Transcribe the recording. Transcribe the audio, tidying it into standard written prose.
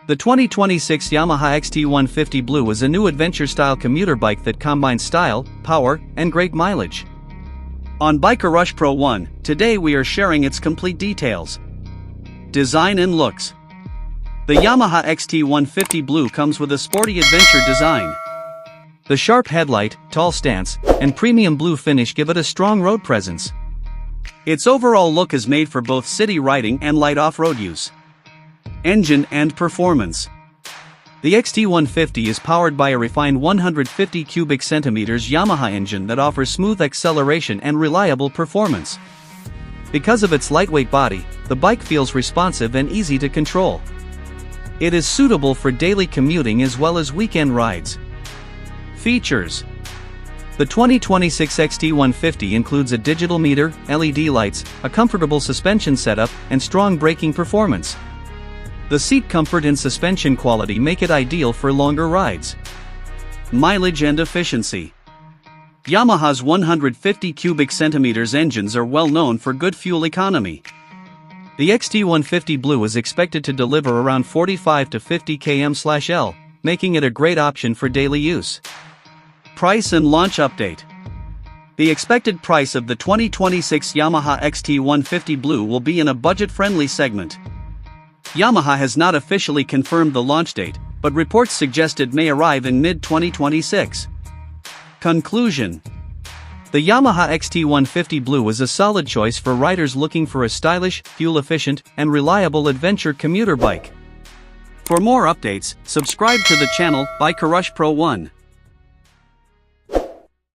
The 2026 Yamaha XT150 Blue is a new adventure-style commuter bike that combines style, power, and great mileage. On Biker Rush Pro 1, today we are sharing its complete details. Design and looks. The Yamaha XT150 Blue comes with a sporty adventure design. The sharp headlight, tall stance, and premium blue finish give it a strong road presence. Its overall look is made for both city riding and light off-road use. Engine and performance. The XT150 is powered by a refined 150 cubic centimeters Yamaha engine that offers smooth acceleration and reliable performance. Because of its lightweight body, the bike feels responsive and easy to control. It is suitable for daily commuting as well as weekend rides. Features. The 2026 XT150 includes a digital meter, LED lights, a comfortable suspension setup, and strong braking performance. The seat comfort and suspension quality make it ideal for longer rides. Mileage and efficiency. Yamaha's 150 cubic centimeters engines are well known for good fuel economy. The XT150 Blue is expected to deliver around 45 to 50 km/L, making it a great option for daily use. Price and launch update. The expected price of the 2026 Yamaha XT150 Blue will be in a budget-friendly segment. Yamaha has not officially confirmed the launch date, but reports suggest it may arrive in mid-2026. Conclusion. The Yamaha XT150 Blue is a solid choice for riders looking for a stylish, fuel-efficient, and reliable adventure commuter bike. For more updates, subscribe to the channel Biker Rush Pro 1.